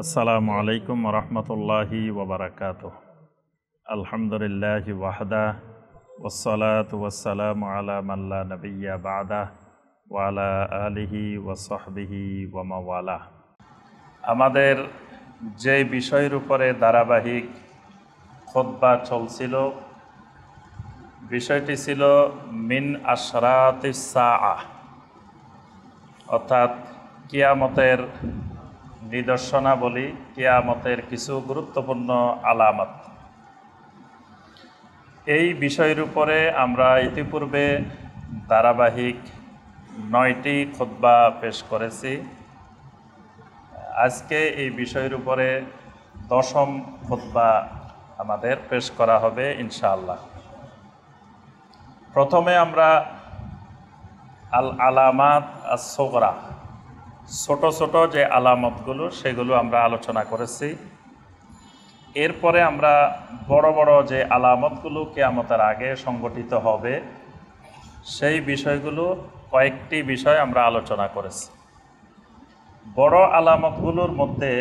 আসসালামু আলাইকুম রহমতুল্লাহি ওবরাকাতুহ। আলহামদুলিল্লাহি ওয়াহদা ওয়াসসালাতু ওয়াসসালামু আলা মান লা নাবিয়্যা বা'দা ওয়া আলা আলিহি ওয়া সাহবিহি ওয়া মাওয়ালা। আমাদের যে বিষয়ের উপরে ধারাবাহিক খুতবা চলছিল, বিষয়টি ছিল মিন আশরাতিস সাআহ, অর্থাৎ কিয়ামতের নিদর্শনাবলী, কিয়ামতের কিছু গুরুত্বপূর্ণ আলামত। এই বিষয়ের উপরে আমরা ইতিপূর্বে ধারাবাহিক 9টি খুতবা পেশ করেছি। আজকে এই বিষয়ের উপরে 10ম খুতবা আমাদের পেশ করা হবে ইনশাআল্লাহ। প্রথমে আমরা আল আলামাত আস-সুগরা, ছোট ছোট যে আলামতগুলো সেগুলো আমরা আলোচনা করেছি। এরপরে আমরা বড় বড় যে আলামতগুলো কিয়ামতের আগে সংগঠিত হবে সেই বিষয়গুলো, কয়েকটি বিষয় আমরা আলোচনা করেছি। বড় আলামতগুলোর মধ্যে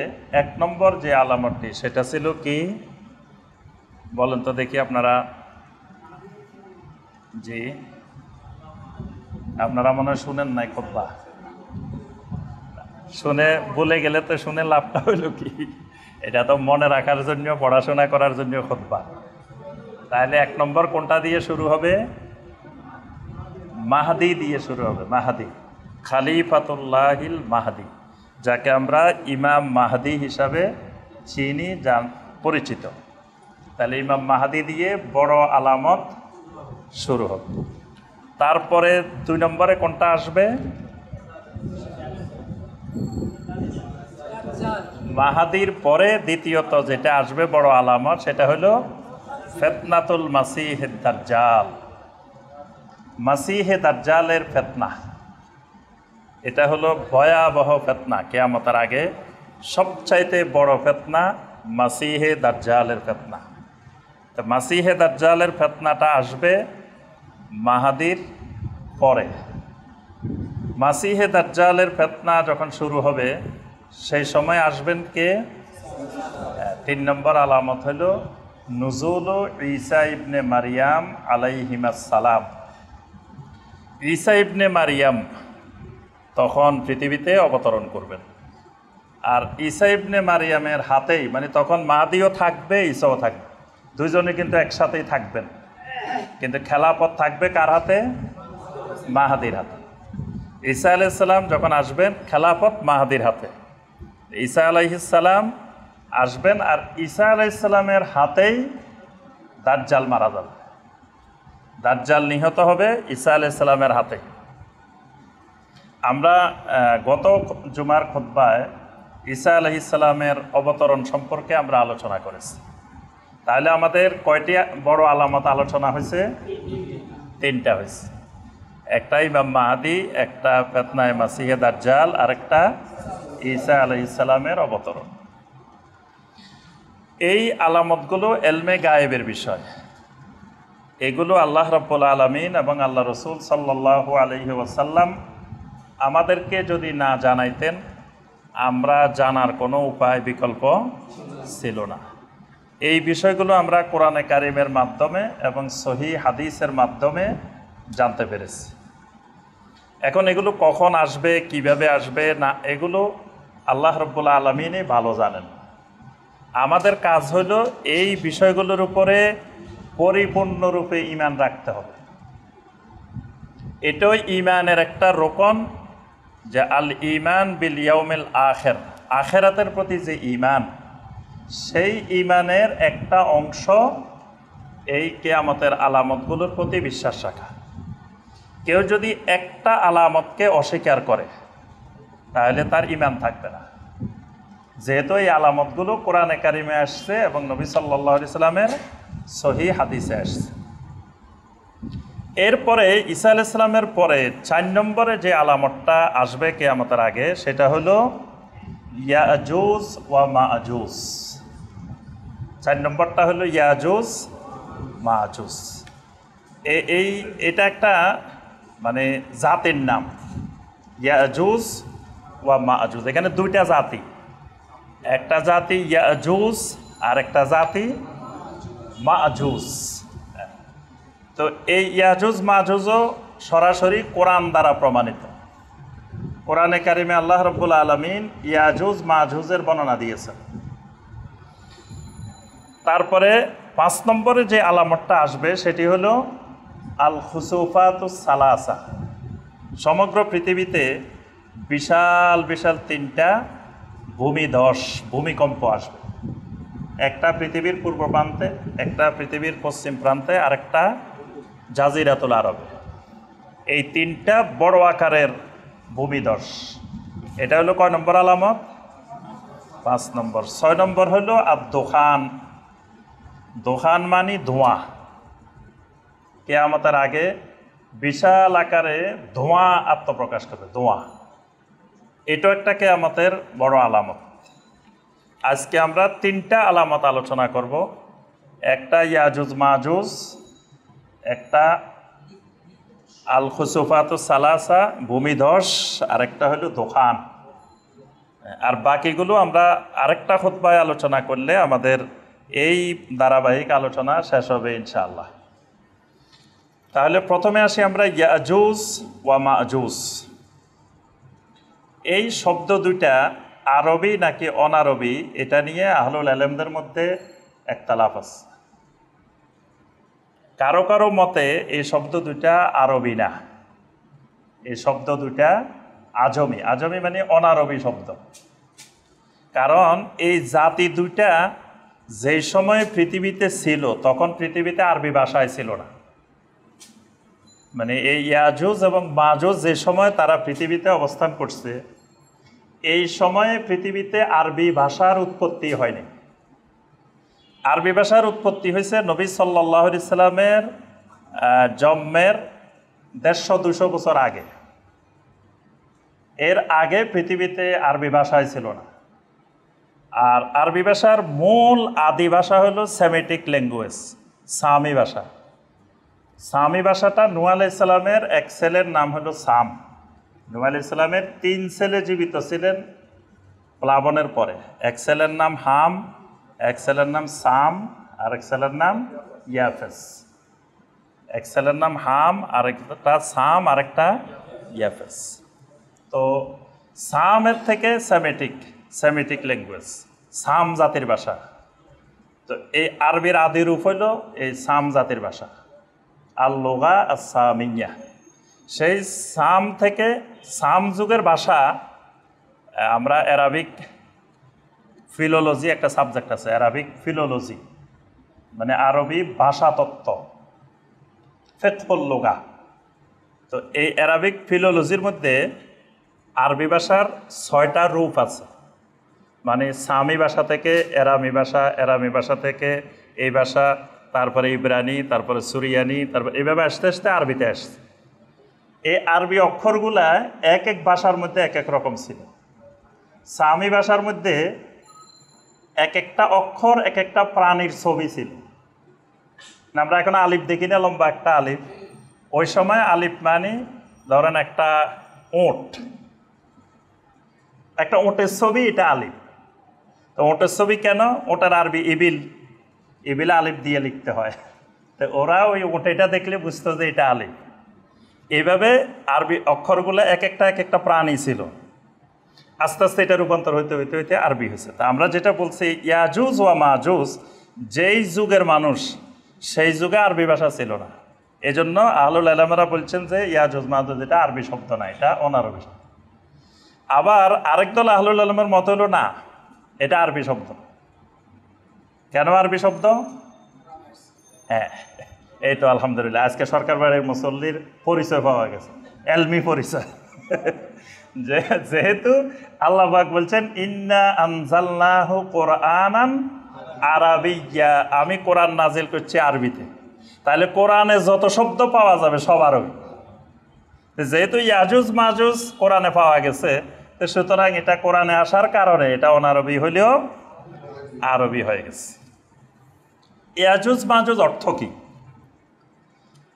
1 নম্বর যে আলামতটি, সেটা ছিল কি বলেন তো দেখি আপনারা? জি, আপনারা মনে হয় শুনেন নাই খুতবা। শুনে বলে গেলে তো শুনে লাভটা হইল কি? এটা তো মনে রাখার জন্য, পড়াশোনা করার জন্য খুতবা। তাহলে 1 নম্বর কোনটা দিয়ে শুরু হবে? মাহদি দিয়ে শুরু হবে। মাহদি, খলিফাতুল্লাহিল মাহদি, যাকে আমরা ইমাম মাহদি হিসাবে চিনি, পরিচিত। তাহলে ইমাম মাহদি দিয়ে বড় আলামত শুরু হবে। তারপরে 2 নম্বরে কোনটা আসবে? মাহাদির পরে দ্বিতীয়ত যেটা আসবে বড় আলামত, সেটা হলো ফিতনাতুল মাসিহে দাজ্জাল। মাসিহে দাজ্জালের ফিতনা, এটা হলো ভয়াবহ ফিতনা। কিয়ামতের আগে সবচাইতে বড় ফিতনা মাসিহে দাজ্জালের ফিতনা। তো মাসিহে দাজ্জালের ফিতনাটা আসবে মাহাদির পরে। মাসিহে দাজ্জালের ফিতনা যখন শুরু হবে সেই সময় আসবেন কে? 3 নম্বর আলামত হলো নুজুল ঈসা ইবনে মারিয়াম আলাইহিমাস সালাম। ঈসা ইবনে মারিয়াম তখন পৃথিবীতে অবতরণ করবেন। আর ঈসা ইবনে মারিয়ামের হাতেই, মানে তখন মাহদিও থাকবে, ঈসাও থাকবে, দুইজনে কিন্তু একসাথেই থাকবেন। কিন্তু খেলাফত থাকবে কার হাতে? মাহদির হাতে। ঈসা আলাইহিস সালাম যখন আসবেন, খেলাফত মাহদির হাতে। ঈসা আলাইহিস সালাম আসবেন, আর ঈসা আলাইহিস সালামের হাতেই দাজ্জাল মারা যাবে। দাজ্জাল নিহত হবে ঈসা আলাইহিস সালামের হাতে। আমরা গত জুমার খুতবায় ঈসা আলাইহিস সালামের অবতরণ সম্পর্কে আমরা আলোচনা করেছি। তাহলে আমাদের কয়টি বড় আলামত আলোচনা হয়েছে? 3টা হয়েছে। একটা ইমাম মাহদি, একটা ফিতনায়ে মাসিহে দাজ্জাল, আর একটা ঈসা আলাইহিস সালামের অবতরণ। এই আলামতগুলো এলমে গায়েবের বিষয়। এগুলো আল্লাহ রাব্বুল আলামিন এবং আল্লাহ রসুল সাল্লাল্লাহু আলাইহি ওয়াসাল্লাম আমাদেরকে যদি না জানাইতেন, আমরা জানার কোনো উপায়, বিকল্প ছিল না। এই বিষয়গুলো আমরা কোরআনে কারিমের মাধ্যমে এবং সহিহ হাদিসের মাধ্যমে জানতে পেরেছি। এখন এগুলো কখন আসবে, কিভাবে আসবে না, এগুলো আল্লাহ রাব্বুল আলামিনই ভালো জানেন। আমাদের কাজ হলো এই বিষয়গুলোর উপরে পরিপূর্ণরূপে ঈমান রাখতে হবে। এটাই ঈমানের একটা রোকন, যে আল ঈমান বিল ইয়াউমিল আখির, আখিরাতের প্রতি যে ঈমান, সেই ঈমানের একটা অংশ এই কিয়ামতের আলামতগুলোর প্রতি বিশ্বাস রাখা। কেউ যদি একটা আলামতকে অস্বীকার করে তাহলে তার ঈমান থাকবে না। যেহেতু এই আলামতগুলো কোরআনে কারিমে আসছে এবং নবী সাল্লাল্লাহু আলাইহি সাল্লামের সহিহ হাদিসে আসছে। এরপরে ঈসা আলাইহিস সালামের পরে 4 নম্বরে যে আলামতটা আসবে কিয়ামতের আগে, সেটা হলো ইয়াজুজ ওয়া মাজুজ। 4 নম্বরটা হলো ইয়াজুজ মাজুজ। এটা একটা মানে জাতির নাম, ইয়াজুজ ওয়া মাজুজ। এখানে 2টা জাতি। একটা জাতি ইয়াজুজ আর একটা জাতি মাজুজ। তো এই ইয়াজুজ মাজুজও সরাসরি কোরআন দ্বারা প্রমাণিত। কোরআনে কারিমে আল্লাহ রাব্বুল আলামিন ইয়াজুজ মাজুজের বর্ণনা দিয়েছেন। তারপরে 5 নম্বরে যে আলামতটা আসবে সেটি হলো আল খুসুফাতুস সালাসা। সমগ্র পৃথিবীতে বিশাল বিশাল 3টা ভূমিধস ভূমিকম্প আসবে। একটা পৃথিবীর পূর্ব প্রান্তে, একটা পৃথিবীর পশ্চিম প্রান্তে, আর একটা জাজিরাতুল আরবে। এই 3টা বড় আকারের ভূমিধস। এটা হলো কয় নম্বর আলামত? 5 নম্বর। 6 নম্বর হলো আর দোকান। দোকান মানে ধোঁয়া। কিয়ামতের আগে বিশাল আকারে ধোঁয়া আত্মপ্রকাশ করবে, ধোঁয়া। এটাও একটা কিয়ামতের বড় আলামত। আজকে আমরা 3টা আলামত আলোচনা করব। একটা ইয়াজুজ মাজুজ, একটা আল খুসুফাতুস সালাসা ভূমিধস, আর একটা হলো দোকান। আর বাকিগুলো আমরা আরেকটা খুতবায় আলোচনা করলে আমাদের এই ধারাবাহিক আলোচনা শেষ হবে ইনশাআল্লাহ। তাহলে প্রথমে আসি আমরা ইয়াজুজ ওয়া মাজুজ। এই শব্দ দুইটা আরবি নাকি অনারবি এটা নিয়ে আহলুল ইলমদের মধ্যে একতালাফ আছে। কারো কারো মতে এই শব্দ দুইটা আরবি না, এই শব্দ দুইটা আজমি। আজমি মানে অনারবি শব্দ। কারণ এই জাতি দুইটা যেই সময় পৃথিবীতে ছিল তখন পৃথিবীতে আরবি ভাষায় ছিল না। মানে এই ইয়াজুজ এবং মাজুজ যে সময় তারা পৃথিবীতে অবস্থান করছে এই সময়ে পৃথিবীতে আরবি ভাষার উৎপত্তি হয়নি। আরবি ভাষার উৎপত্তি হয়েছে নবী সাল্লাল্লাহু আলাইহি সাল্লামের জন্মের 150-200 বছর আগে। এর আগে পৃথিবীতে আরবি ভাষাই ছিল না। আর আরবি ভাষার মূল আদি ভাষা হলো সেমিটিক ল্যাঙ্গুয়েজ, সামি ভাষা। সামি ভাষাটা নূহ আলাইহিস সালামের এক ছেলের নাম হলো সাম। নূহ আলাইহিস সালামের 3 ছেলে জীবিত ছিলেন প্লাবনের পরে। এক ছেলের নাম হাম, এক ছেলের নাম সাম, আর এক ছেলের নাম ইয়াফেস। এক ছেলের নাম হাম, আরেকটা সাম, আরেকটা ইয়াফেস। তো সামের থেকে সেমিটিক ল্যাঙ্গুয়েজ, সাম জাতির ভাষা। তো এই আরবির আদি রূপ হইল এই সাম জাতির ভাষা, আল লুগা আস-সামিয়া। সেই সাম থেকে, সাম যুগের ভাষা আমরা অ্যারাবিক ফিলোলজি একটা সাবজেক্ট আছে, অ্যারাবিক ফিলোলজি মানে আরবি ভাষা তত্ত্ব, ফিকহুল লুগা। তো এই অ্যারাবিক ফিলোলজির মধ্যে আরবি ভাষার 6টা রূপ আছে। মানে সামি ভাষা থেকে এরামি ভাষা, এরামি ভাষা থেকে এই ভাষা, তারপরে ইব্রানি, তারপরে সুরিয়ানি, তারপরে এইভাবে আস্তে আস্তে আরবিতে আসছে। এই আরবি অক্ষরগুলা এক এক ভাষার মধ্যে এক এক রকম ছিল। সামি ভাষার মধ্যে এক একটা অক্ষর এক একটা প্রাণীর ছবি ছিল। আমরা এখন আলিফ দেখি না, লম্বা একটা আলিফ। ওই সময় আলিফ মানে ধরেন একটা ওট, একটা ওটের ছবি, এটা আলিফ। তো ওটের ছবি কেন? ওটার আরবি ইবিল, ইবিল আলিফ দিয়ে লিখতে হয়। তো ওরা ওই ওটেটা দেখলে বুঝতো যে এটা আলিফ। এইভাবে আরবি অক্ষরগুলো এক একটা প্রাণী ছিল। আস্তে আস্তে এটা রূপান্তর হইতে হইতে হইতে আরবি হয়েছে। তা আমরা যেটা বলছি ইয়াজুজ ওয়া মাজুজ, যেই যুগের মানুষ সেই যুগে আরবি ভাষা ছিল না। এজন্য আহলুল ইলমরা বলছেন যে ইয়াজুজ মাজুজ এটা আরবি শব্দ না, এটা অনারবি শব্দ। আবার আরেক দল আহলুল ইলমের মত হলো না, এটা আরবি শব্দ। কেন আরবি শব্দ? হ্যাঁ, এই তো আলহামদুলিল্লাহ আজকে সরকার বাড়ির মুসল্লির পরিচয় পাওয়া গেছে, এলমি পরিচয়। যেহেতু আল্লাহ পাক বলছেন ইন্না আনজালনাহু কুরআনান আরাবিয়্যা, আমি কোরআন নাজিল করছি আরবিতে। তাহলে কোরআনে যত শব্দ পাওয়া যাবে সব আরবি। যেহেতু ইয়াজুজ মাজুজ কোরআনে পাওয়া গেছে, তো সুতরাং এটা কোরআনে আসার কারণে এটা অনারবি হলেও আরবি হয়ে গেছে। ইয়াজুজ মাজুজ অর্থ কি?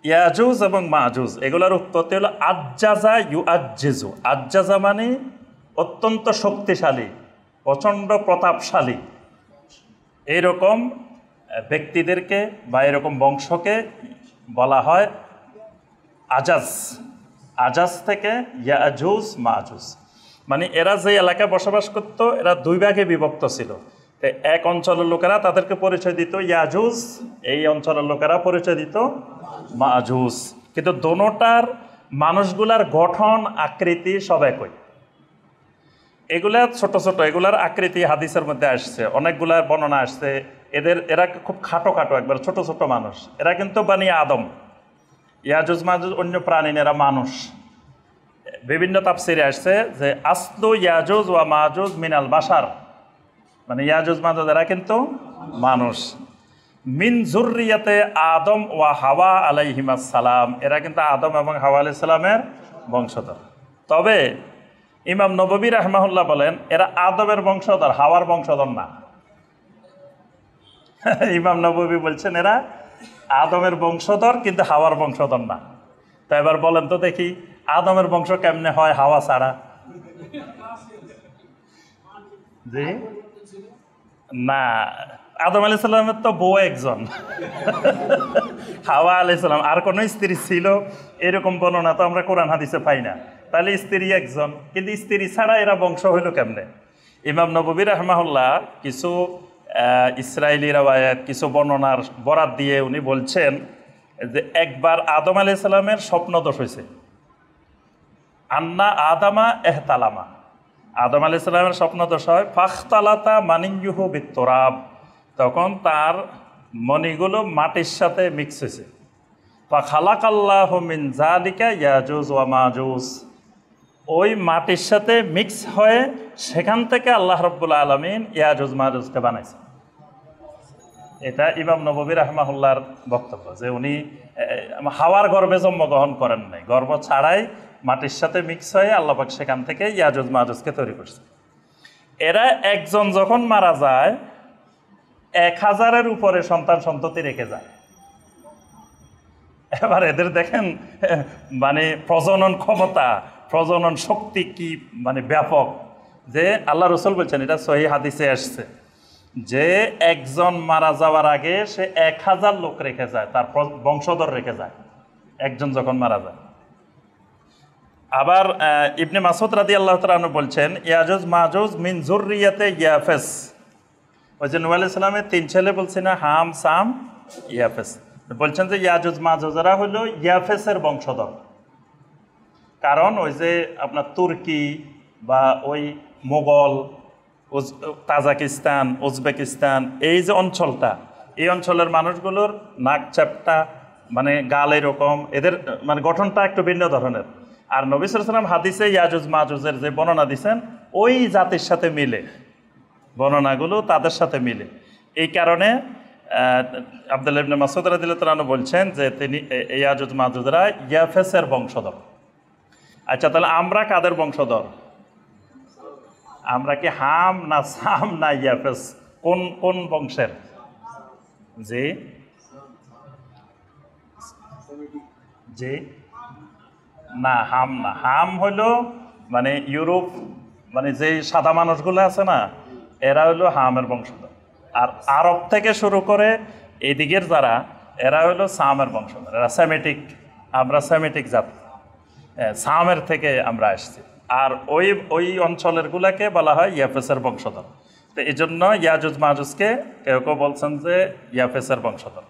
ইয়াজুজ এবং মাজুজ এগুলোর উৎপত্তি হলো আজ্জাজা ইউআজ্জিজু। আজ্জাজা মানে অত্যন্ত শক্তিশালী, প্রচণ্ড প্রতাপশালী এইরকম ব্যক্তিদেরকে বা এরকম বংশকে বলা হয় আজাজ। আজাজ থেকে ইয়াজুজ মাজুজ, মানে এরা যে এলাকায় বসবাস করত এরা দুই ভাগে বিভক্ত ছিল। তো এক অঞ্চলের লোকেরা তাদেরকে পরিচয় দিত ইয়াজুজ, এই অঞ্চলের লোকেরা পরিচয় দিত মাজুজ। কিন্তু দোনোটার মানুষগুলার গঠন আকৃতি সব একই। এগুলা ছোট ছোট, এগুলার আকৃতি হাদিসের মধ্যে আসছে, অনেকগুলার বর্ণনা আসছে। এরা খুব খাটো খাটো, একবার ছোট ছোট মানুষ। এরা কিন্তু বানি আদম। ইয়াজুজ মাজুজ অন্য প্রাণী, এরা মানুষ। বিভিন্ন তাফসিরে আসছে যে আসলু ইয়াজুজ ওয়া মাজুজ মিনাল বাশার, মানে ইয়াজুজ মাজুজ এরা কিন্তু মানুষ। মিন যুররিয়াতে আদম ওয়া হাওয়া আলাইহিমাস সালাম, এরা কিন্তু আদম এবং হাওয়া আলাইহিস সালামের বংশধর। তবে ইমাম নববী রাহমাহুল্লাহ বলেন এরা আদমের বংশধর, হাওয়ার বংশধর না। ইমাম নববী বলছেন এরা আদমের বংশধর কিন্তু হাওয়ার বংশধর না। তো এবার বলেন তো দেখি, আদমের বংশ কেমনে হয় হাওয়া ছাড়া? জি না, আদম আলাইহিস সালামের তো বউ একজন, হাওয়া আলাইহিস সালাম। আর কোনো স্ত্রী ছিল এরকম বর্ণনা তো আমরা কোরআন হাদিসে পাই না। তাহলে স্ত্রী একজন, কিন্তু স্ত্রী ছাড়া এরা বংশ হইল কেমনে? ইমাম নববী রাহমাহুল্লাহ কিছু ইসরায়েলি রাওয়ায়াত, কিছু বর্ণনার বরাত দিয়ে উনি বলছেন যে একবার আদম আলাইহিস সালামের স্বপ্নদোষ হয়েছে। আন্না আদামা এহতালামা, আদম আলাইহিস সালামের স্বপ্নদোষ হয়। ফাখতালাতা মানিয়ুহু বিত্তরাব, তখন তার মণিগুলো মাটির সাথে মিক্স হয়েছে। ফাখালাকাল্লাহু মিন যালিকা ইয়াজুজ ওয়া মাজুজ, ওই মাটির সাথে মিক্স হয়ে সেখান থেকে আল্লাহ রাব্বুল আলামিন ইয়াজুজ মাজুজকে বানাইছে। এটা ইমাম নববী রাহমাহুল্লাহর বক্তব্য যে উনি হাওয়ার গর্ভে জন্মগ্রহণ করেন নাই, গর্ভ ছাড়াই মাটির সাথে মিক্স হয়ে আল্লাহ পাক সেখান থেকে ইয়াজুজ মাজুজকে তৈরি করছে। এরা একজন যখন মারা যায় 1000-এর উপরে সন্তান সন্ততি রেখে যায়। এবার এদের দেখেন মানে প্রজনন ক্ষমতা, প্রজনন শক্তি কি মানে ব্যাপক, যে আল্লাহ রসুল বলছেন, এটা সহিহ হাদিসে আসছে যে একজন মারা যাওয়ার আগে সে 1000 লোক রেখে যায়, তার বংশধর রেখে যায় একজন যখন মারা যায়। আবার ইবনে মাসউদ রাদিয়াল্লাহু তাআলা আনহু বলছেন ইয়াজুজ মাজুজ মিন যুররিয়াতে ইয়াফেস, ওই যে নূহ আলাইহিস সালামের 3 ছেলে বলছে না, হাম সাম ইয়াফেস, বলছেন যে ইয়াজুজ মাজুজরা হলো ইয়াফেসের বংশধর। কারণ ওই যে আপনার তুর্কি বা ওই মোগল, তাজাকিস্তান, উজবেকিস্তান, এই যে অঞ্চলটা, এই অঞ্চলের মানুষগুলোর নাক চ্যাপটা, মানে গাল এরকম, এদের মানে গঠনটা একটু ভিন্ন ধরনের। আর নবী সাল্লাল্লাহু আলাইহি ওয়াসাল্লাম হাদিসে ইয়াজুজ মাজুজের যে বর্ণনা দিচ্ছেন ওই জাতির সাথে মিলে, বর্ণনাগুলো তাদের সাথে মিলে। এই কারণে আব্দুল্লাহ ইবনে মাসউদ রাদিয়াল্লাহু তাআলা বলছেন যে তিনি ইয়াজুজ মাজুজরা ইয়াফেসের বংশধর। আচ্ছা, তাহলে আমরা কাদের বংশধর? আমরা কি হাম না সাম না ইয়াফেস? কোন কোন বংশের? জি জি না, হাম না। হাম হইল মানে ইউরোপ, মানে যে সাদা মানুষগুলো আছে না, এরা হইলো হামের বংশধর। আর আরব থেকে শুরু করে এইদিকের যারা, এরা হইলো সামের বংশধর। এরা সেমেটিক, আমরা সেমেটিক জাতি, সামের থেকে আমরা আসছি। আর ওই ওই অঞ্চলের গুলাকে বলা হয় ইয়াফেসের বংশধর। তো এই জন্য ইয়াজুজ মাজুজকে কেউ কেউ বলছেন যে ইয়াফেসের বংশধর।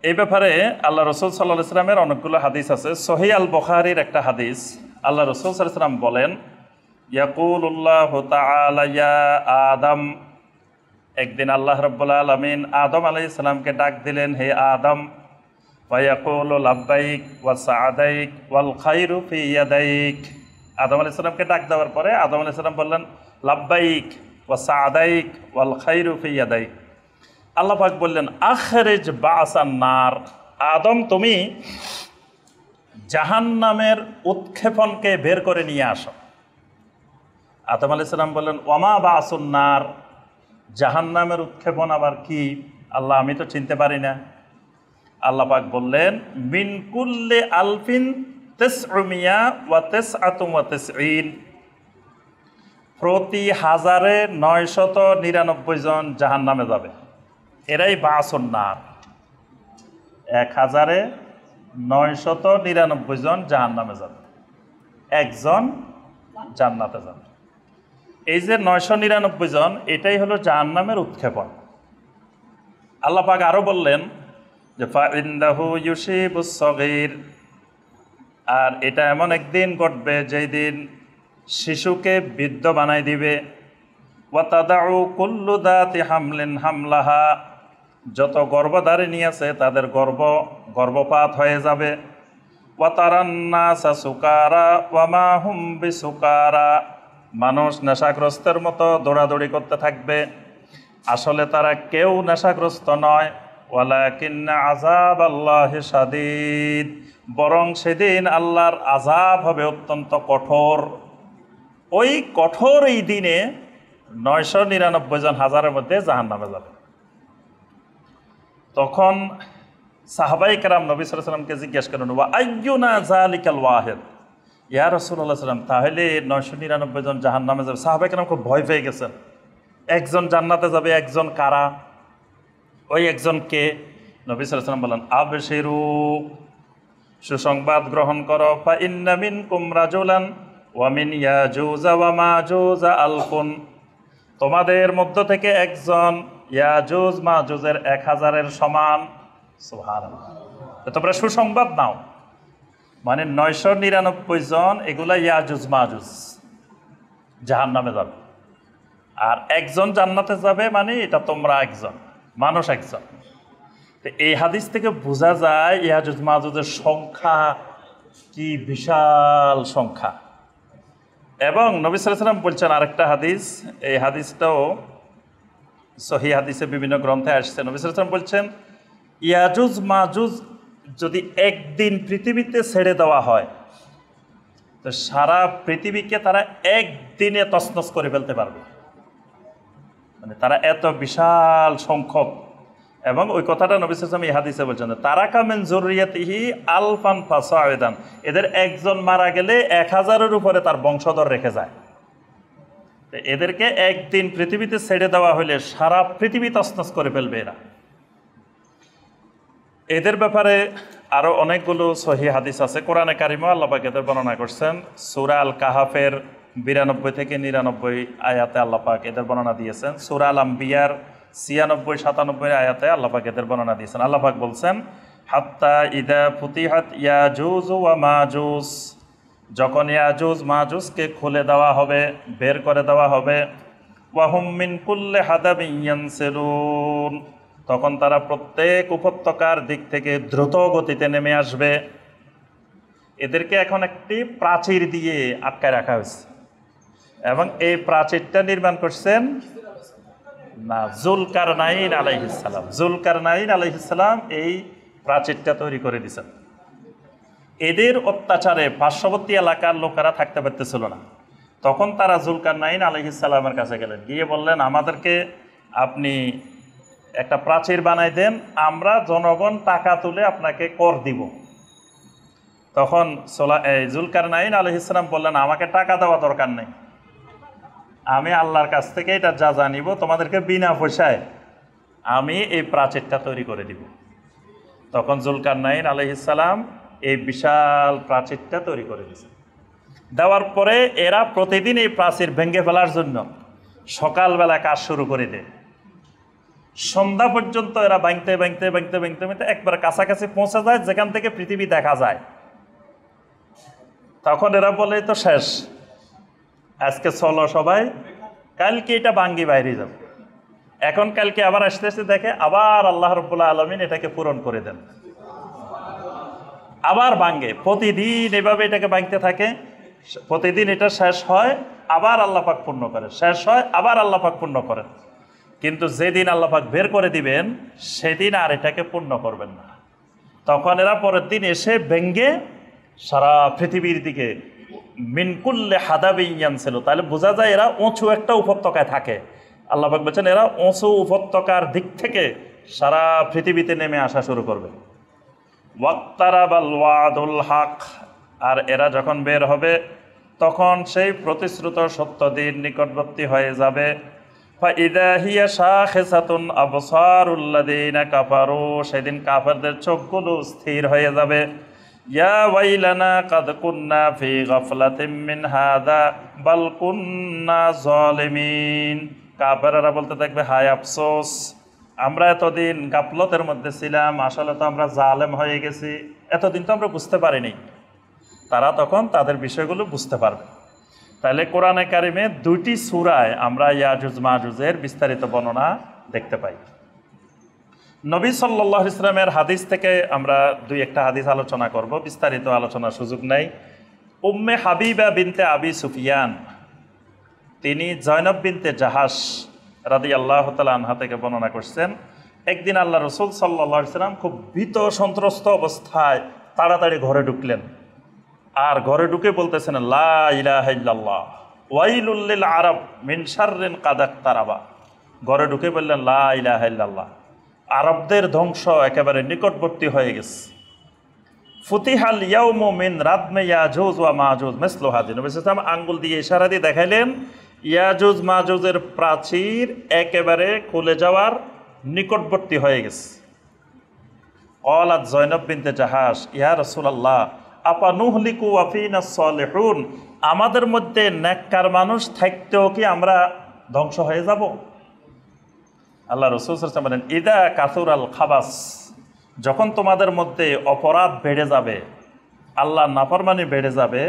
এই ব্যাপারে আল্লাহ রসুল সাল্লাল্লাহু আলাইহি ওয়াসাল্লামের অনেকগুলো হাদিস আছে। সহিহ আল বুখারীর একটা হাদিস, আল্লাহ রসুল সাল্লাল্লাহু আলাইহি ওয়াসাল্লাম বলেন ইয়াকুলুল্লাহু তাআলা ইয়া আদম, একদিন আল্লাহ রাব্বুল আলামিন আদম আলাইহিস সালামকে ডাক দিলেন, হে আদম, ওয়া ইয়াকুলু লাব্বাইক ওয়া সাআদাইক ওয়াল খায়রু ফি ইয়াদাইক। আদম আলাইহিস সালামকে ডাক দেওয়ার পরে আদম আলাইহিস সালাম বললেন লাব্বাইক ওয়া সাআদাইক ওয়াল খায়রু ফি ইয়াদাইক। আল্লাহ পাক বললেন আখরিজ বাসান নার, আদম তুমি জাহান্নামের উৎক্ষেপণকে বের করে নিয়ে আসো। আদম আলাইহিস সালাম বললেন ওয়ামা বাসুন নার, জাহান্নামের উৎক্ষেপণ আবার কি আল্লাহ, আমি তো চিনতে পারি না। আল্লাহ পাক বললেন মিন কুল্লি আলফিন তিসউমিয়া ওয়া তিসআতুম ওয়া তিসঈন প্রতি 1999 জন জাহান্নামে যাবে। এরাই বাসুন নার। 1999 জন জাহান্নামে যাবে, একজন জান্নাতে যাবে। এই যে 999 জন, এটাই হলো জাহান্নামের উৎক্ষেপণ। আল্লাহ পাক আরো বললেন যে ফাইন্দাহু ইউসিবুস সগীর, আর এটা এমন একদিন ঘটবে যেই দিন শিশুকে বৃদ্ধ বানাই দিবে। ওয়াতাদাউ কুল্লু দাতি হামলিন হামলাহা, যত গর্ভধারিণী আছে তাদের গর্ভপাত হয়ে যাবে। ওয়াতারান্নাসা সুকারা ওয়া মা হুম বিসুকারা, মানুষ নেশাগ্রস্তের মতো দৌড়াদৌড়ি করতে থাকবে, আসলে তারা কেউ নেশাগ্রস্ত নয়। ওয়ালাকিন্না আযাবাল্লাহি শাদীদ, বরং সেদিন আল্লাহর আযাব হবে অত্যন্ত কঠোর। ওই কঠোর এই দিনে 999 জন হাজারের মধ্যে জাহান্নামে যাবে। তখন সাহাবায়ে কেরাম নবী সাল্লাল্লাহু আলাইহি ওয়াসাল্লামকে জিজ্ঞেস করেন, ওয়া আইয়ুনা যালিকাল ওয়াহিদ, ইয়া রাসূলুল্লাহ সাল্লাম, তাহলে 999 জন জাহান্নামে যাবে। সাহাবায়ে কেরাম খুব ভয় পেয়ে গেছেন, একজন জান্নাতে যাবে, একজন কারা, ওই একজন কে? নবী সাল্লাল্লাহু আলাইহি ওয়াসাল্লাম বলেন, আবশিরু, সুসংবাদ গ্রহণ করো, ফা ইন্না মিনকুম রাজুলান ওয়া মিন ইয়াজুজ ওয়া মাজুজ আলফুন, তোমাদের মধ্য থেকে একজন ইয়াজুজ মাজুজের 1000-এর সমান। সুবহানাল্লাহ। তোমরা সুসংবাদ নাও, মানে 999 জন এগুলা ইয়াজুজ মাজুজ জাহান্নামে যাবে, আর একজন জান্নাতে যাবে, মানে এটা তোমরা একজন, মানুষ একজন। তো এই হাদিস থেকে বোঝা যায় ইয়াজুজ মাজুজের সংখ্যা কি বিশাল সংখ্যা। এবং নবী সাল্লাল্লাহু আলাইহি ওয়াসাল্লাম বলছেন আরেকটা হাদিস, এই হাদিসটাও সহিহ হাদিসে বিভিন্ন গ্রন্থে আসছে। নবী সাল্লাল্লাহু আলাইহি ওয়াসাল্লাম বলছেন, ইয়াজুজ মাজুজ যদি একদিন পৃথিবীতে ছেড়ে দেওয়া হয়, তো সারা পৃথিবীকে তারা একদিনে তছনছ করে ফেলতে পারবে, মানে তারা এত বিশাল সংখ্যক। এবং ওই কথাটা নবী সাল্লাল্লাহু আলাইহি ওয়াসাল্লাম এই হাদিসে বলছেন, তারাকা মিন যুররিয়াতিহি আলফান ফাসাইদান, এদের একজন মারা গেলে 1000-এর উপরে তার বংশধর রেখে যায়। এদেরকে একদিন পৃথিবীতে ছেড়ে দেওয়া হলে সারা পৃথিবী তছনছ করে ফেলবে এরা। এদের ব্যাপারে আরো অনেকগুলো সহিহ হাদিস আছে। কোরআনে কারিমে আল্লাহ পাক এদের বর্ণনা করছেন। সূরা আল কাহাফের 92 থেকে 99 আয়াতে আল্লাহ পাক এদের বর্ণনা দিয়েছেন। সূরা আল আম্বিয়ার 96-97 আয়াতে আল্লাহ পাক এদের বর্ণনা দিয়েছেন। আল্লাহ পাক বলছেন, হাত্তা ইদা ফুতিহাত ইয়াজুজ ওয়া মাজুজ, যখন ইয়াজুজ মাজুজকে খুলে দেওয়া হবে, বের করে দেওয়া হবে, ওয়া হুম মিন কুল্লি হাদাবিন ইয়ানসিলুন, তখন তারা প্রত্যেক উপত্যকার দিক থেকে দ্রুত গতিতে নেমে আসবে। এদেরকে এখন একটি প্রাচীর দিয়ে আটকায় রাখা হয়েছে, এবং এই প্রাচীরটা নির্মাণ করছেন না যুলকারনাইন আলাইহিস সালাম। যুলকারনাইন আলাইহিস সালাম এই প্রাচীরটা তৈরি করে দিয়েছেন। এদের অত্যাচারে পার্শ্ববর্তী এলাকার লোকেরা থাকতে পারতেছিল না। তখন তারা যুলকারনাইন আলাইহিস সালামের কাছে গেলেন, গিয়ে বললেন, আমাদেরকে আপনি একটা প্রাচীর বানাই দেন, আমরা জনগণ টাকা তুলে আপনাকে কর দিব। তখন যুলকারনাইন আলাইহিস সালাম বললেন, আমাকে টাকা দেওয়া দরকার নেই, আমি আল্লাহর কাছ থেকে এটা যা জানিব, তোমাদেরকে বিনা পয়সায় আমি এই প্রাচীরটা তৈরি করে দিব। তখন যুলকারনাইন আলাইহিস সালাম এই বিশাল প্রাচীরটা তৈরি করে দিয়েছে। দেওয়ার পরে এরা প্রতিদিন এই প্রাচীর ভেঙে ফেলার জন্য সকালবেলা কাজ শুরু করে দেয়। সন্ধ্যা পর্যন্ত এরা ভাঙতে ভাঙতে ভাঙতে ভাঙতে ভাঙতে একবার কাছাকাছি পৌঁছে যায়, যেখান থেকে পৃথিবী দেখা যায়। তখন এরা বলে, তো শেষ, আজকে চলো সবাই, কালকে এটা ভাঙ্গি বাইরে যাবে। এখন কালকে আবার আসতে আসতে দেখে আবার আল্লাহ রাব্বুল আলামিন এটাকে পূরণ করে দেন, আবার ভাঙ্গে। প্রতিদিন এভাবে এটাকে ভাঙতে থাকে, প্রতিদিন এটা শেষ হয়, আবার আল্লাহ পাক পূর্ণ করে, শেষ হয়, আবার আল্লাহ পাক পূর্ণ করেন। কিন্তু যেদিন আল্লাহ পাক বের করে দিবেন, সেদিন আর এটাকে পূর্ণ করবেন না। তখন এরা পরের দিন এসে ভেঙ্গে সারা পৃথিবীর দিকে মিনকুল্লে হাদাবিন ইয়ানসিলু, তাহলে বোঝা যায় এরা উঁচু একটা উপত্যকায় থাকে। আল্লাহ পাক বলছেন, এরা উঁচু উপত্যকার দিক থেকে সারা পৃথিবীতে নেমে আসা শুরু করবে। ওয়াক্তারাবাল ওয়াদুল হক, আর এরা যখন বের হবে তখন সেই প্রতিশ্রুত সত্য দিন নিকটবর্তী হয়ে যাবে। ফাইদা হিয়া শাখিসাতুন আবসারুল্লাযিনা কাফারু, সেদিন কাফেরদের চোখগুলো স্থির হয়ে যাবে। ইয়া ওয়াইলানা কাদ কুন্না ফি গাফলাতিন মিন হাদা বাল কুন্না যালিমিন। কাফেররা বলতে থাকবে, হায় আফসোস, আমরা এতদিন গাফলতের মধ্যে ছিলাম, আসলে তো আমরা জালেম হয়ে গেছি, এতদিন তো আমরা বুঝতে পারিনি। তারা তখন তাদের বিষয়গুলো বুঝতে পারবে। তাহলে কোরআনে কারিমে 2টি সূরায় আমরা ইয়াজুজ মাজুজের বিস্তারিত বর্ণনা দেখতে পাই। নবী সাল্লাল্লাহু আলাইহি ওয়াসাল্লামের হাদিস থেকে আমরা 2-1টা হাদিস আলোচনা করব, বিস্তারিত আলোচনার সুযোগ নেই। উম্মে হাবিবা বিনতে আবি সুফিয়ান, তিনি জয়নব বিনতে জাহাশ রাদিয়াল্লাহু তাআলা আনহা থেকে বর্ণনা করছেন, একদিন আল্লাহ রাসূল সাল্লাল্লাহু আলাইহি ওয়াসাল্লাম খুব ভীত সন্ত্রস্ত অবস্থায় তাড়াতাড়ি ঘরে ঢুকলেন। আর ঘরে ঢুকে বলতেছেন, লা ইলাহা ইল্লাল্লাহ ওয়াইলুল লিল আরব মিন শাররিন কাদ ইকতারাবা। ঘরে ঢুকে বললেন, লা ইলাহা ইল্লাল্লাহ, আরবদের ধ্বংস একেবারে নিকটবর্তী হয়ে গেছে। ফুতিহাল ইয়াউমু মিন রাদমি ইয়াজুজ ওয়া মাজুজ মিসলু হাযিহি। নবী সাল্লাল্লাহু আলাইহি ওয়াসাল্লাম আঙ্গুল দিয়ে ইশারা দিয়ে দেখাইলেন, ইয়াজুজ মাজুজের প্রাচীর একেবারে খুলে যাওয়ার নিকটবর্তী হয়ে গেছে। ক্বালাত জয়নব বিনতে জাহাশ, ইয়া রাসূলুল্লাহ আপা নুহলিকু ওয়া ফীনাস সালিহুন, আমাদের মধ্যে নেককার মানুষ থাকতেও কি আমরা ধ্বংস হয়ে যাব? আল্লাহ রাসূল সাল্লাল্লাহু আলাইহি ওয়াসাল্লাম বলেন, ইদা কাসুরাল খাবাস, যখন তোমাদের মধ্যে অপরাধ বেড়ে যাবে, আল্লাহ নাফরমানি বেড়ে যাবে,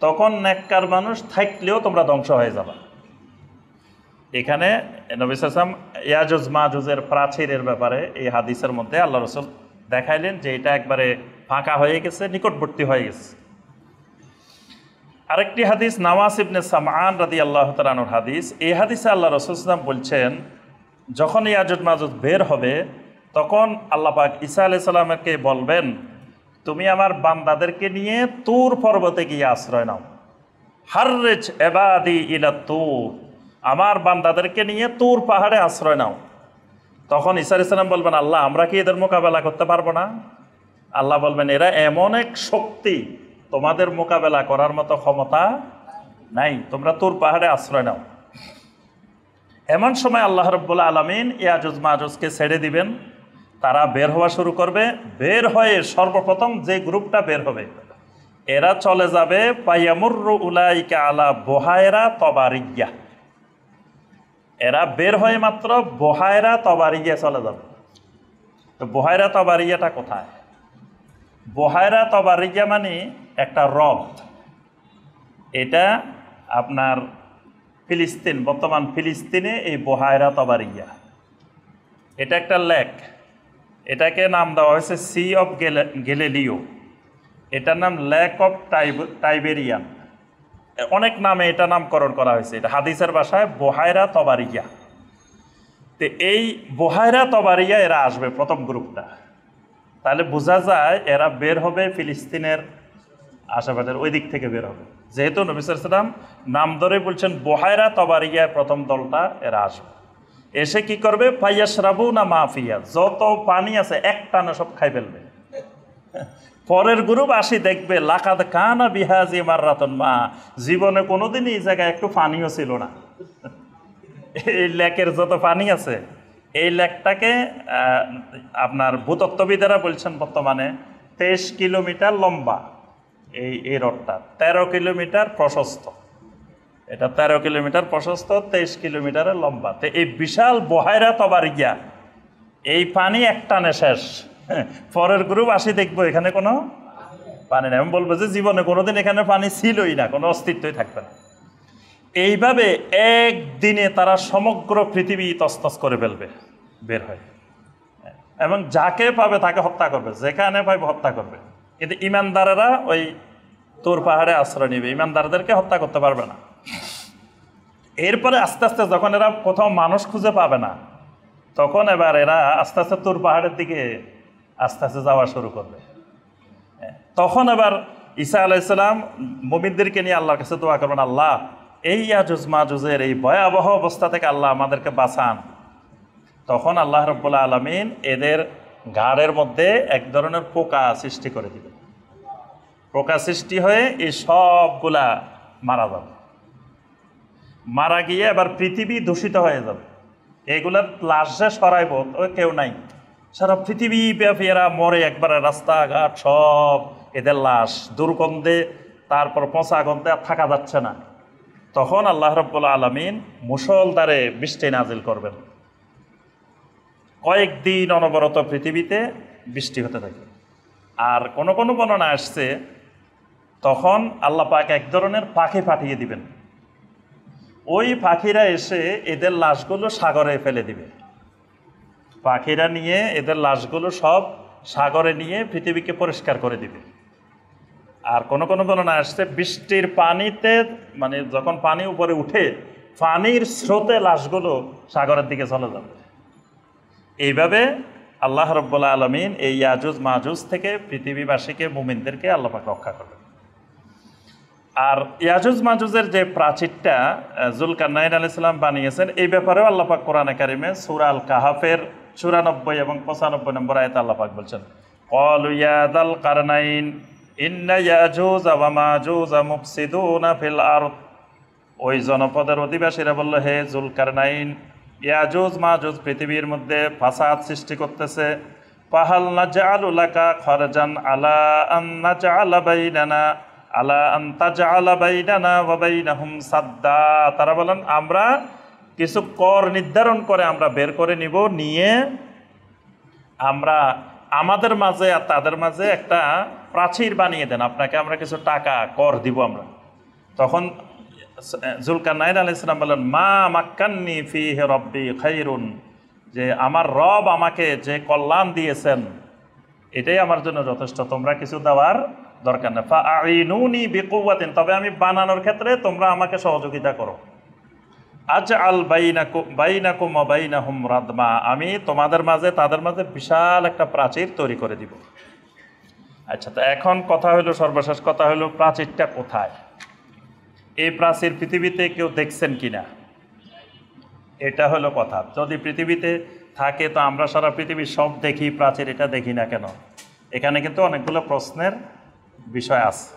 তখন নেককার মানুষ থাকলেও তোমরা ধ্বংস হয়ে যাবে। এখানে নবী সাল্লাল্লাহু আলাইহি ওয়াসাল্লাম ইয়াজুজ মাজুজের প্রাচীরের ব্যাপারে এই হাদিসের মধ্যে আল্লাহ রাসূল দেখাইলেন যে এটা একবারে ফাঁকা হয়ে গেছে, নিকটবর্তী হয়ে গেছে। আরেকটি হাদিস নাওয়াস ইবনে সামআন রাদিয়াল্লাহু তাআলা আনহুর হাদিস। এই হাদিসে আল্লাহ রাসূল সাল্লাল্লাহু আলাইহি ওয়াসাল্লাম বলছেন, যখন ইয়াজুজ মাজুজ বের হবে তখন আল্লাহ পাক ঈসা আলাইহিস সালামকে বলবেন, তুমি আমার বান্দাদেরকে নিয়ে তুর পর্বতে গিয়ে আশ্রয় নাও। হাররিজ ইবাদি ইলা তুর, আমার বান্দাদেরকে নিয়ে তুর পাহাড়ে আশ্রয় নাও। তখন ঈসা আলাইহিস সালাম বলবেন, আল্লাহ আমরা কি এদের মোকাবেলা করতে পারবো না? আল্লাহ বলবেন, এরা এমন এক শক্তি, তোমাদের মোকাবেলা করার মতো ক্ষমতা নাই, তোমরা তুর পাহাড়ে আশ্রয় নাও। এমন সময় আল্লাহ রাব্বুল আলামিন ইয়াজুজ মাজুজকে ছেড়ে দিবেন, তারা বের হওয়া শুরু করবে। বের হয়ে সর্বপ্রথম যে গ্রুপটা বের হবে, এরা চলে যাবে পায়ামুররু উলাইকা আলা বুহায়রা তবারিয়া, এরা বের হয়ে মাত্র বুহায়রা তবারিয়া চলে যাবে। তো বুহায়রা তবারিয়াটা কোথায়? বুহায়রা তবারিয়া মানে একটা হ্রদ, এটা আপনার ফিলিস্তিন, বর্তমান ফিলিস্তিনে এই বুহায়রা তবারিয়া, এটা একটা লেক। এটাকে নাম দেওয়া হয়েছে সি অফ গ্যালিলিও, এটার নাম লেক অফ টাইবেরিয়ান, অনেক নামে এটা নামকরণ করা হয়েছে। এটা হাদিসের ভাষায় বুহায়রা তবারিয়া। তো এই বুহায়রা তবারিয়া এরা আসবে প্রথম গ্রুপটা। তাহলে বোঝা যায় এরা বের হবে ফিলিস্তিনের আশেপাশের ওই দিক থেকে বের হবে, যেহেতু নবী সাল্লাল্লাহু আলাইহি ওয়াসাল্লাম নাম ধরে বলছেন বুহায়রা তবারিয়া প্রথম দলটা এরা আসবে। এসে কি করবে? ফাইয়াশরাবুনা মাফিয়া, যত পানি আছে এক টানা সব খাই ফেলবে। পরের গ্রুপ আসি দেখবে, লাকাদ কানা বিহাজি মাররাতুন মা, জীবনে কোনোদিনই এই জায়গায় একটু পানিও ছিল না। এই লেকের যত পানি আছে, এই লেকটাকে আপনার ভূতত্ত্ববিদেরা বলছেন বর্তমানে 23 কিলোমিটার লম্বা। এই রডটা 13 কিলোমিটার প্রশস্ত, এটা 13 কিলোমিটার প্রশস্ত, 23 কিলোমিটারের লম্বা। তো এই বিশাল বুহায়রা তবারিয়া, এই পানি এক টানে শেষ। পরের গ্রুপ আসি দেখবো এখানে কোনো পানি নেই, আমি বলবো যে জীবনে কোনোদিন এখানে পানি ছিলই না, কোনো অস্তিত্বই থাকবে না। এইভাবে একদিনে তারা সমগ্র পৃথিবী তছনছ করে ফেলবে বের হয়, এবং যাকে পাবে তাকে হত্যা করবে, যেখানে পাবে হত্যা করবে। কিন্তু ইমানদারেরা ওই তুর পাহাড়ে আশ্রয় নেবে, ইমানদারদেরকে হত্যা করতে পারবে না। এরপরে আস্তে আস্তে যখন এরা কোথাও মানুষ খুঁজে পাবে না, তখন এবার এরা আস্তে আস্তে তুর পাহাড়ের দিকে আস্তে আস্তে যাওয়া শুরু করবে। তখন এবার ঈসা আলাইহিস সালাম মুমিনদেরকে নিয়ে আল্লাহর কাছে দোয়া করবেন, আল্লাহ এই ইয়াজুজ মাজুজের এই ভয়াবহ অবস্থা থেকে আল্লাহ আমাদেরকে বাঁচান। তখন আল্লাহ রাব্বুল আলামিন এদের ঘাড়ের মধ্যে এক ধরনের পোকা সৃষ্টি করে দিবে। পোকা সৃষ্টি হয়ে এই সবগুলা মারা যাবে, মারা গিয়ে এবার পৃথিবী দূষিত হয়ে যাবে। এগুলার লাশ যে সরাইব তো কেউ নাই, সারা পৃথিবী ব্যাপী এরা মরে, একবারে রাস্তাঘাট সব এদের লাশ, দুর্গন্ধে, তারপর পচা গন্ধে আর থাকা যাচ্ছে না। তখন আল্লাহ রাব্বুল আলামিন মুষলধারে বৃষ্টি নাজিল করবেন, কয়েকদিন অনবরত পৃথিবীতে বৃষ্টি হতে থাকে। আর কোনো কোনো বর্ণনা আসছে তখন আল্লাহ পাক এক ধরনের পাখি পাঠিয়ে দিবেন, ওই পাখিরা এসে এদের লাশগুলো সাগরে ফেলে দিবে। পাখিরা নিয়ে এদের লাশগুলো সব সাগরে নিয়ে পৃথিবীকে পরিষ্কার করে দিবে। আর কোনো কোনো বর্ণনা আসছে বৃষ্টির পানিতে, মানে যখন পানি উপরে উঠে পানির স্রোতে লাশগুলো সাগরের দিকে চলে যাবে। এইভাবে আল্লাহ রাব্বুল আলামিন এই ইয়াজুজ মাজুজ থেকে পৃথিবীবাসীকে, মুমিনদেরকে আল্লাহ পাক রক্ষা করবেন। আর ইয়াজুজ মাজুজের যে প্রাচীরটা যুলকারনাইন আলাইহিস সালাম বানিয়েছেন, এই ব্যাপারেও আল্লাহ পাক কোরআনে কারিমে সূরা আল কাহাফের 94 এবং 95 নম্বর আয়াতে আল্লাহ পাক বলছেন, ক্বালু ইয়া যাল কারনাইন ইন্না ইয়াজুজ ওয়া মাজুজ মুফসিদুনা ফিল আরদ। ওই জনপদের অধিবাসীরা বলল, হে যুলকারনাইন, ইয়াজুজ মাজুজ পৃথিবীর মধ্যে ফাসাদ সৃষ্টি করতেছে। ফাহাল নাজআলু লাকা খরজান আলা আন নাজআলা বাইনানা আলা আন তাজআলা বাইনানা ওয়া বাইনাহুম সাদ্দা। তারা বলেন, আমরা কিছু কর নির্ধারণ করে আমরা বের করে নিব, নিয়ে আমরা আমাদের মাঝে আর তাদের মাঝে একটা প্রাচীর বানিয়ে দেন, আপনাকে আমরা কিছু টাকা কর দিব আমরা। তখন যুলকারনাইন আলাইহিস সালাম বলেন, মা মাক্কান্নি ফীহি রব্বি খায়রুন, যে আমার রব আমাকে যে কল্যাণ দিয়েছেন এটাই আমার জন্য যথেষ্ট, তোমরা কিছু দেওয়ার দরকার নেই। ফাআইনুনি বিকুওয়াতিন, তবে আমি বানানোর ক্ষেত্রে তোমরা আমাকে সহযোগিতা করো। আজআল বাইনাকুম ওয়া বাইনাহুম রাদমা, আমি তোমাদের মাঝে তাদের মাঝে বিশাল একটা প্রাচীর তৈরি করে দিব। আচ্ছা, তো এখন কথা হলো, সর্বশেষ কথা হলো, প্রাচীরটা কোথায়? এই প্রাচীর পৃথিবীতে কেউ দেখছেন কিনা, এটা হলো কথা। যদি পৃথিবীতে থাকে তো আমরা সারা পৃথিবীর সব দেখি, প্রাচীর এটা দেখি না কেন? এখানে কিন্তু অনেকগুলো প্রশ্নের বিষয় আছে।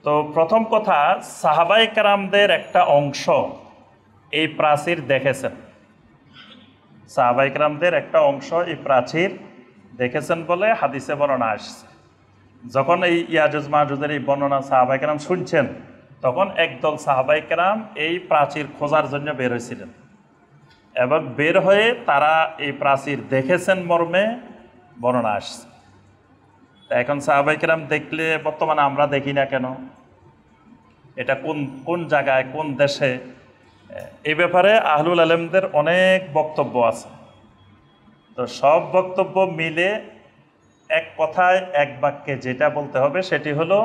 তো প্রথম কথা, সাহাবায়ে কেরামদের একটা অংশ এই প্রাচীর দেখেছেন। সাহাবায়ে কেরামদের একটা অংশ এই প্রাচীর দেখেছেন বলে হাদিসে বর্ণনা আসছে। যখন এই ইয়াজুজ মাজুজের এই বর্ণনা সাহাবায়ে কেরাম শুনছেন, তখন একদল সাহাবায়ে কেরাম এই প্রাচীর খোঁজার জন্য বের হয়েছিলেন, এবং বের হয়ে তারা এই প্রাচীর দেখেছেন মর্মে বর্ণনা আসছে। এখন সাহাবায়ে কেরাম দেখলে বর্তমানে আমরা দেখি না কেন, এটা কোন কোন জায়গায়, কোন দেশে, এই ব্যাপারে আহলুল আলেমদের অনেক বক্তব্য আছে। তো সব বক্তব্য মিলে এক কথায় এক বাক্যে যেটা বলতে হবে সেটি হলো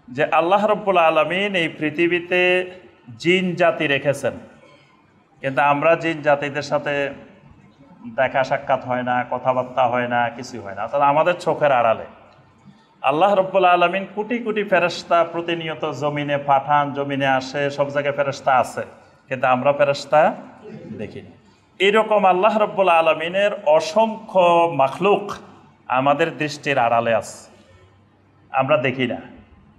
যে আল্লাহ রাব্বুল আলামিন এই পৃথিবীতে জিন জাতি রেখেছেন, কিন্তু আমরা জিন জাতিদের সাথে দেখা সাক্ষাৎ হয় না, কথাবার্তা হয় না, কিছু হয় না, অর্থাৎ আমাদের চোখের আড়ালে। আল্লাহ রাব্বুল আলামিন কোটি কোটি ফেরেশতা প্রতিনিয়ত জমিনে পাঠান, জমিনে আসে, সব জায়গায় ফেরেশতা আছে, কিন্তু আমরা ফেরেশতা দেখি না। এরকম আল্লাহ রাব্বুল আলামিনের অসংখ্য মাখলুক আমাদের দৃষ্টির আড়ালে আছে, আমরা দেখি না,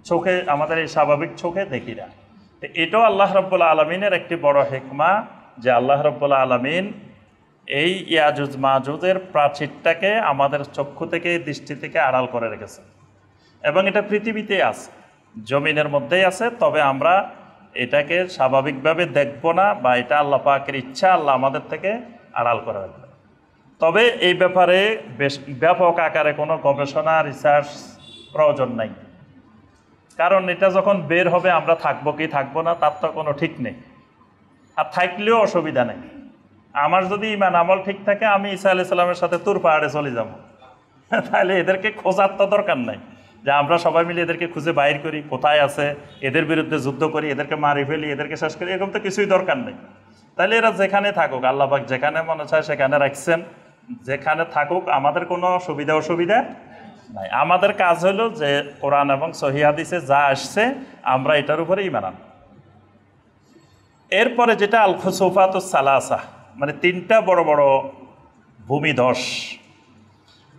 চোখে, আমাদের এই স্বাভাবিক চোখে দেখি না। তো এটাও আল্লাহ রাব্বুল আলামিনের একটি বড় হিকমা, যে আল্লাহ রাব্বুল আলামিন এই ইয়াজুজ মাজুজের প্রাচীরটাকে আমাদের চক্ষু থেকে, দৃষ্টি থেকে আড়াল করে রেখেছে, এবং এটা পৃথিবীতে আছে, জমিনের মধ্যেই আছে, তবে আমরা এটাকে স্বাভাবিকভাবে দেখব না, বা এটা আল্লাহ পাকের ইচ্ছা, আল্লাহ আমাদের থেকে আড়াল করে রাখবে। তবে এই ব্যাপারে বেশ ব্যাপক আকারে কোনো গবেষণা, রিসার্চ প্রয়োজন নাই, কারণ এটা যখন বের হবে আমরা থাকবো কি থাকবো না তার তো কোনো ঠিক নেই, আর থাকলেও অসুবিধা নেই। আমার যদি ইমান আমল ঠিক থাকে, আমি ঈসা আলাইহিস সালামের সাথে তুর পাহাড়ে চলে যাব, তাহলে এদেরকে খোঁজার তো দরকার নাই যে আমরা সবাই মিলে এদেরকে খুঁজে বাইর করি কোথায় আছে, এদের বিরুদ্ধে যুদ্ধ করি, এদেরকে মারি ফেলি, এদেরকে শেষ করি, এরকম তো কিছুই দরকার নেই। তাহলে এরা যেখানে থাকুক, আল্লাহ পাক যেখানে মনে চায় সেখানে রাখছেন, যেখানে থাকুক, আমাদের কোনো সুবিধা অসুবিধা নাই। আমাদের কাজ হলো যে কোরআন এবং সহিহ হাদিসে যা আসছে আমরা এটার উপরে ঈমান আনব। এরপরে যেটা আল খুসুফাতুস সালাসা, মানে তিনটা বড় বড় ভূমিধস,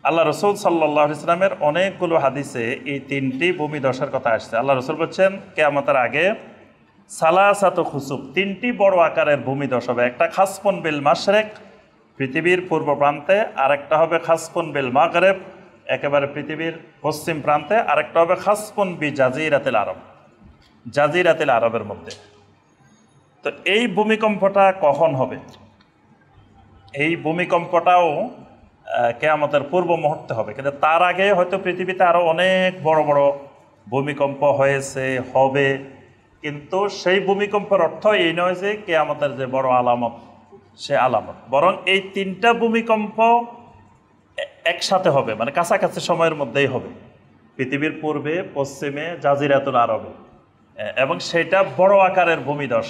আল্লাহ রসুল সাল্লাল্লাহু আলাইহি ওয়াসাল্লামের অনেকগুলো হাদিসে এই তিনটি ভূমিধসের কথা আসছে। আল্লাহ রসুল বলছেন কিয়ামতের আগে সালাসাতু খুসুফ, তিনটি বড় আকারের ভূমিধস হবে। একটা খাসফুন বিল মাশরিক, পৃথিবীর পূর্ব প্রান্তে, আরেকটা হবে খাসফুন বিল মাগরিব, একেবারে পৃথিবীর পশ্চিম প্রান্তে, আরেকটা হবে খাসফুন বি জাজিরাতিল আরব, জাজিরাতিল আরবের মধ্যে। তো এই ভূমিকম্পটা কখন হবে? এই ভূমিকম্পটাও কিয়ামতের পূর্ব মুহূর্তে হবে, কিন্তু তার আগে হয়তো পৃথিবীতে আরও অনেক বড় বড় ভূমিকম্প হয়েছে, হবে। কিন্তু সেই ভূমিকম্পের অর্থ এই নয় যে কিয়ামতের যে বড় আলামত সে আলামত, বরং এই তিনটা ভূমিকম্প একসাথে হবে, মানে কাছাকাছি সময়ের মধ্যেই হবে, পৃথিবীর পূর্বে, পশ্চিমে, জাজিরাতুল আরবে। এবং সেটা বড় আকারের ভূমিধস,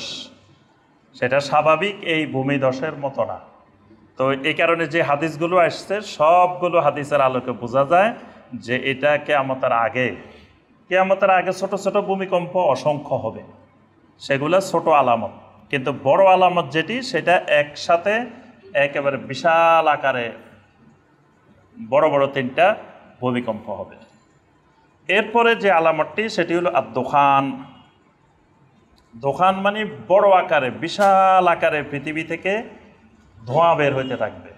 সেটা স্বাভাবিক এই ভূমিধসের মতো না। তো এই কারণে যে হাদিসগুলো আসছে সবগুলো হাদিসের আলোকে বোঝা যায় যে এটা কিয়ামতের আগে, কিয়ামতের আগে ছোট ছোট ভূমিকম্প অসংখ্য হবে, সেগুলো ছোট আলামত। কিন্তু বড় আলামত যেটি, সেটা একসাথে একেবারে বিশাল আকারে বড় বড় তিনটা ভূমিকম্প হবে। এরপরে যে আলামতটি সেটি হলো আর-দুখান। দুখান মানে বড় আকারে, বিশাল আকারে পৃথিবী থেকে ধোঁয়া বের হইতে থাকবে।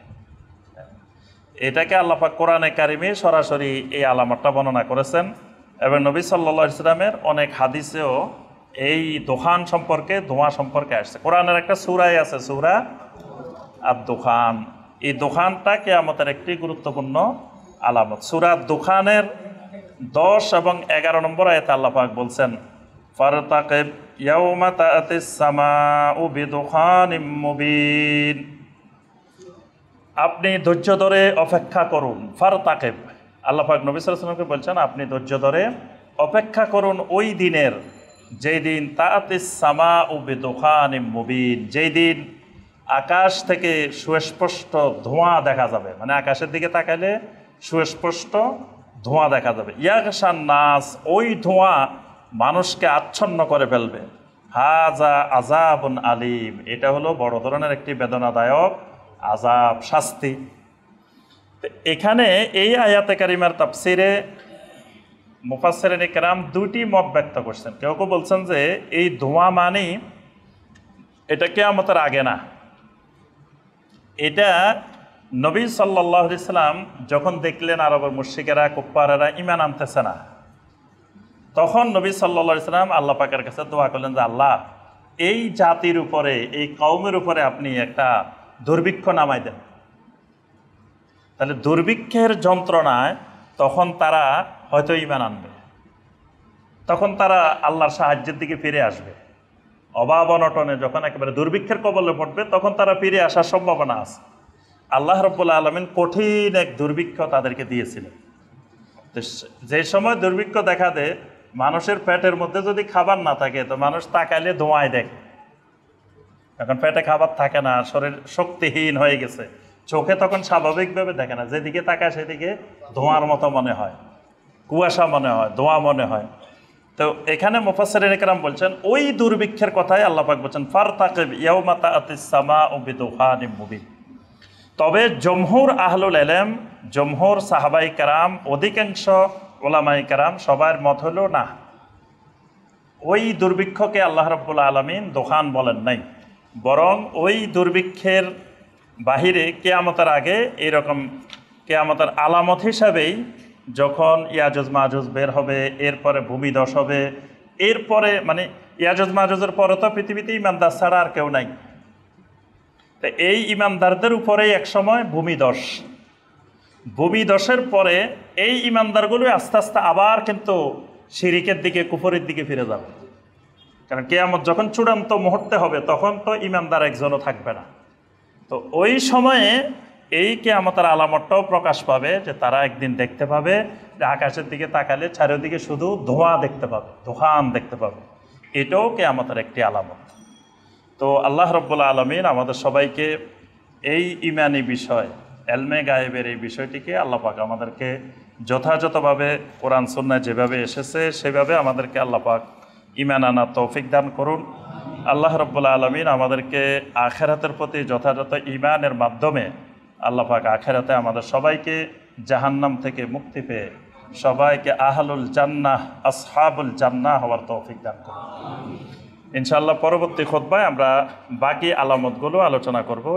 এটাকে আল্লাহ পাক কোরআনে কারিমে সরাসরি এই আলামতটা বর্ণনা করেছেন, এবং নবী সাল্লাল্লাহু আলাইহি ওয়াসাল্লামের অনেক হাদিসেও এই দুখান সম্পর্কে, ধোঁয়া সম্পর্কে আসছে। কোরআনের একটা সূরায় আছে, সূরা আর-দুখান। এই দুখানটা কিয়ামতের একটি গুরুত্বপূর্ণ আলামত। সূরা আর-দুখানের 10 এবং 11 নম্বর আয়াতে আল্লাহ পাক বলছেন, ফারতাকিব ইয়াওমা তাআতিস সামাউ বিদুখানিম মুবিন। আপনি ধৈর্য ধরে অপেক্ষা করুন। ফারতাকিব, আল্লাহ পাক নবী সাল্লাল্লাহু আলাইহি ওয়াসাল্লামকে বলছেন আপনি ধৈর্য ধরে অপেক্ষা করুন ওই দিনের, যেই দিন তাআতিস সামাউ বিদুখানিম মুবিন, যেই দিন আকাশ থেকে সুস্পষ্ট ধোঁয়া দেখা যাবে, মানে আকাশের দিকে তাকালে সুস্পষ্ট ধোঁয়া দেখা যাবে। ইয়াগশান নাস, ওই ধোঁয়া মানুষকে আচ্ছন্ন করে ফেলবে। হাজা আযাবুন আলিম, এটা হলো বড় ধরনের একটি বেদনাদায়ক আযাব, শাস্তি। এখানে এই আয়াতে কারিমার তাফসিরে মুফাসসিরিনে কেরাম দুটি মত ব্যক্ত করছেন। কেউ কেউ বলছেন যে এই ধোঁয়া মানে এটা কিয়ামতের আগে না, এটা নবী সাল্লাল্লাহু আলাইহি সাল্লাম যখন দেখলেন আরবের মুশরিকেরা, কুফফারেরা ঈমান আনতেছে না, তখন নবী সাল্লাল্লাহু আলাইহি সাল্লাম আল্লাহ পাকের কাছে দোয়া করলেন যে আল্লাহ, এই জাতির উপরে, এই কওমের উপরে আপনি একটা দুর্ভিক্ষ নামাই দেন। তাহলে দুর্ভিক্ষের যন্ত্রণায় তখন তারা হয়তো ঈমান আনবে, তখন তারা আল্লাহর সাহায্যের দিকে ফিরে আসবে। অভাব অনটনে যখন একেবারে দুর্ভিক্ষের কবলে পড়বে, তখন তারা ফিরে আসার সম্ভাবনা আছে। আল্লাহ রাব্বুল আলামিন কঠিন এক দুর্ভিক্ষ তাদেরকে দিয়েছিলেন। যে সময় দুর্ভিক্ষ দেখা দেয়, মানুষের পেটের মধ্যে যদি খাবার না থাকে তো মানুষ তাকাইলে ধোঁয়ায় দেখে। এখন পেটে খাবার থাকে না, শরীর শক্তিহীন হয়ে গেছে, চোখে তখন স্বাভাবিকভাবে দেখে না, যেদিকে তাকায় সেদিকে ধোঁয়ার মতো মনে হয়, কুয়াশা মনে হয়, ধোঁয়া মনে হয়। তো এখানে মুফাসসিরিনে কেরাম বলছেন ওই দুর্ভিক্ষের কথাই আল্লাহ পাক বলছেন ফারতাকিব ইয়াওমা তাআতিস সামাউ বিদুখানিম মুবিন। তবে জমহুর আহলুল ইলম, জমহুর সাহাবাই কেরাম, অধিকাংশ ওলামাই কেরাম সবার মত হলো না, ওই দুর্ভিক্ষকে আল্লাহ রাব্বুল আলামিন দুখান বলেন নাই, বরং ওই দুর্ভিক্ষের বাহিরে কিয়ামতের আগে এরকম কিয়ামতের আলামত হিসাবেই যখন ইয়াজুজ মাজুজ বের হবে, এরপরে ভূমিধস হবে, এরপরে মানে ইয়াজুজ মাজুজের পরে তো পৃথিবীতে ইমানদার ছাড়া আর কেউ নাই। তো এই ইমানদারদের উপরেই একসময় ভূমিধস, ভূমিধসের পরে এই ইমানদারগুলো আস্তে আস্তে আবার কিন্তু শিরিকের দিকে, কুফরের দিকে ফিরে যাবে। কারণ কিয়ামত যখন চূড়ান্ত মুহূর্তে হবে, তখন তো ইমানদার একজনও থাকবে না। তো ওই সময়ে এই কিয়ামতের আলামতটাও প্রকাশ পাবে, যে তারা একদিন দেখতে পাবে যে আকাশের দিকে তাকালে চারিদিকে শুধু ধোঁয়া দেখতে পাবে, দুখান দেখতে পাবে। এটাও কিয়ামতের একটি আলামত। তো আল্লাহ রাব্বুল আলামিন আমাদের সবাইকে এই ইমানি বিষয়, এলমে গায়েবের এই বিষয়টিকে আল্লাহ পাক আমাদেরকে যথাযথভাবে কোরআন সুন্নাহ যেভাবে এসেছে সেভাবে আমাদেরকে আল্লাহ পাক ঈমান আনার তৌফিক দান করুন। আল্লাহ রাব্বুল আলামিন আমাদেরকে আখিরাতের প্রতি যথাযথ ঈমানের মাধ্যমে আল্লাহ পাক আখিরাতে আমাদের সবাইকে জাহান্নাম থেকে মুক্তি পেয়ে সবাইকে আহলুল জান্নাহ আসহাবুল জান্নাহ হওয়ার তৌফিক দান করুন। ইনশাআল্লাহ পরবর্তী খুতবায় আমরা বাকি আলামতগুলো আলোচনা করব।